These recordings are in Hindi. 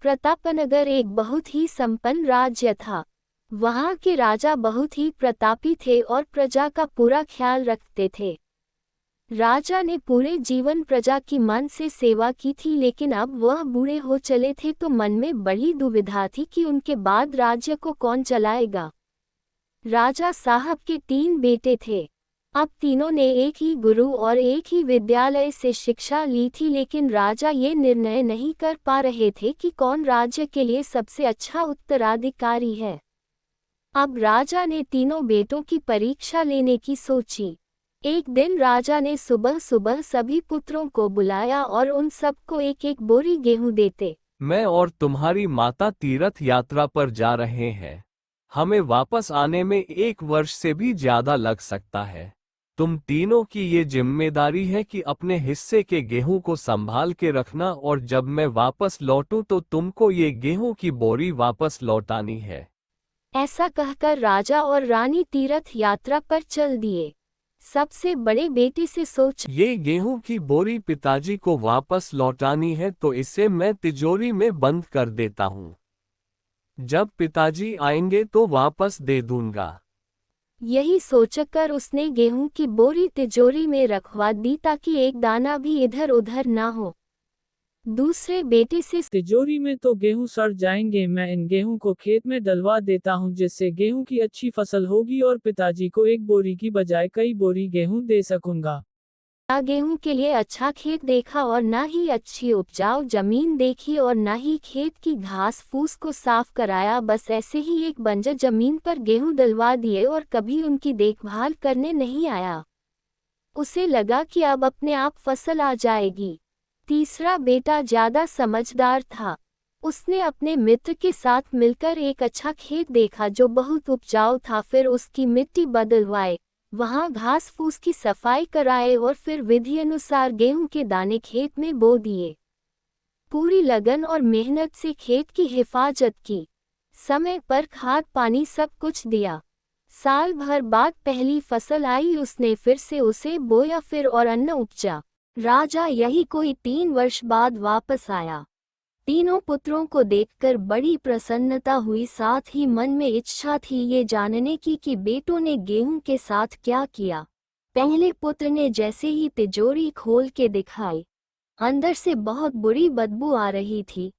प्रतापनगर एक बहुत ही संपन्न राज्य था। वहाँ के राजा बहुत ही प्रतापी थे और प्रजा का पूरा ख्याल रखते थे। राजा ने पूरे जीवन प्रजा की मन से सेवा की थी, लेकिन अब वह बूढ़े हो चले थे तो मन में बड़ी दुविधा थी कि उनके बाद राज्य को कौन चलाएगा। राजा साहब के 3 बेटे थे। अब तीनों ने एक ही गुरु और एक ही विद्यालय से शिक्षा ली थी, लेकिन राजा ये निर्णय नहीं कर पा रहे थे कि कौन राज्य के लिए सबसे अच्छा उत्तराधिकारी है। अब राजा ने तीनों बेटों की परीक्षा लेने की सोची। एक दिन राजा ने सुबह सुबह सभी पुत्रों को बुलाया और उन सबको एक एक बोरी गेहूं देते। मैं और तुम्हारी माता तीर्थ यात्रा पर जा रहे हैं। हमें वापस आने में 1 वर्ष से भी ज्यादा लग सकता है। तुम तीनों की ये जिम्मेदारी है कि अपने हिस्से के गेहूं को संभाल के रखना, और जब मैं वापस लौटूं तो तुमको ये गेहूं की बोरी वापस लौटानी है। ऐसा कहकर राजा और रानी तीर्थ यात्रा पर चल दिए। सबसे बड़े बेटे से सोचा, ये गेहूं की बोरी पिताजी को वापस लौटानी है तो इसे मैं तिजोरी में बंद कर देता हूँ। जब पिताजी आएंगे तो वापस दे दूंगा। यही सोचकर उसने गेहूं की बोरी तिजोरी में रखवा दी ताकि एक दाना भी इधर उधर ना हो। दूसरे बेटे से, तिजोरी में तो गेहूं सड़ जाएंगे, मैं इन गेहूं को खेत में डलवा देता हूं, जिससे गेहूं की अच्छी फसल होगी और पिताजी को एक बोरी की बजाय कई बोरी गेहूं दे सकूंगा। ना गेहूं के लिए अच्छा खेत देखा और ना ही अच्छी उपजाऊ जमीन देखी और ना ही खेत की घास फूस को साफ कराया। बस ऐसे ही एक बंजर जमीन पर गेहूं डलवा दिए और कभी उनकी देखभाल करने नहीं आया। उसे लगा कि अब अपने आप फसल आ जाएगी। तीसरा बेटा ज्यादा समझदार था। उसने अपने मित्र के साथ मिलकर एक अच्छा खेत देखा जो बहुत उपजाऊ था। फिर उसकी मिट्टी बदलवाए, वहां घास फूस की सफाई कराए और फिर विधि अनुसार गेहूं के दाने खेत में बो दिए। पूरी लगन और मेहनत से खेत की हिफाजत की, समय पर खाद पानी सब कुछ दिया। साल भर बाद पहली फसल आई, उसने फिर से उसे बोया, फिर और अन्न उपजा। राजा यही कोई 3 वर्ष बाद वापस आया। तीनों पुत्रों को देखकर बड़ी प्रसन्नता हुई, साथ ही मन में इच्छा थी ये जानने की कि बेटों ने गेहूं के साथ क्या किया। पहले पुत्र ने जैसे ही तिजोरी खोल के दिखाई, अंदर से बहुत बुरी बदबू आ रही थी,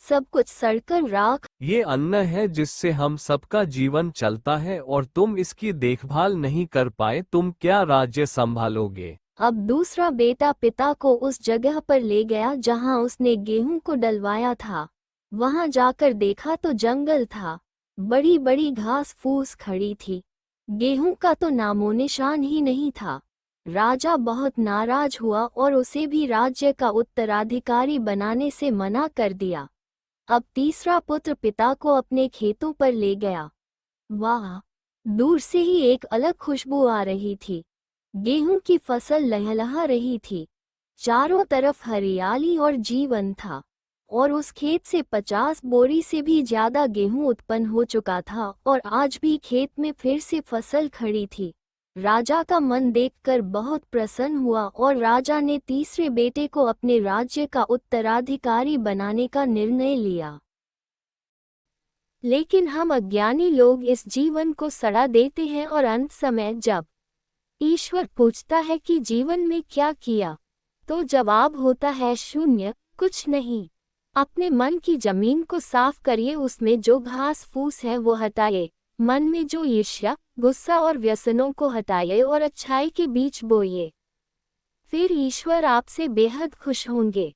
सब कुछ सड़कर राख। ये अन्न है जिससे हम सबका जीवन चलता है, और तुम इसकी देखभाल नहीं कर पाए, तुम क्या राज्य संभालोगे। अब दूसरा बेटा पिता को उस जगह पर ले गया जहां उसने गेहूं को डलवाया था। वहां जाकर देखा तो जंगल था, बड़ी बड़ी घास फूस खड़ी थी, गेहूं का तो नामो निशान ही नहीं था। राजा बहुत नाराज हुआ और उसे भी राज्य का उत्तराधिकारी बनाने से मना कर दिया। अब तीसरा पुत्र पिता को अपने खेतों पर ले गया। वाह, दूर से ही एक अलग खुशबू आ रही थी। गेहूं की फसल लहलहा रही थी, चारों तरफ हरियाली और जीवन था, और उस खेत से 50 बोरी से भी ज्यादा गेहूं उत्पन्न हो चुका था और आज भी खेत में फिर से फसल खड़ी थी। राजा का मन देखकर बहुत प्रसन्न हुआ और राजा ने तीसरे बेटे को अपने राज्य का उत्तराधिकारी बनाने का निर्णय लिया। लेकिन हम अज्ञानी लोग इस जीवन को सड़ा देते हैं और अंत समय जब ईश्वर पूछता है कि जीवन में क्या किया, तो जवाब होता है शून्य, कुछ नहीं। अपने मन की जमीन को साफ करिए, उसमें जो घास फूस है वो हटाइए, मन में जो ईर्ष्या गुस्सा और व्यसनों को हटाइए और अच्छाई के बीच बोइए। फिर ईश्वर आपसे बेहद खुश होंगे।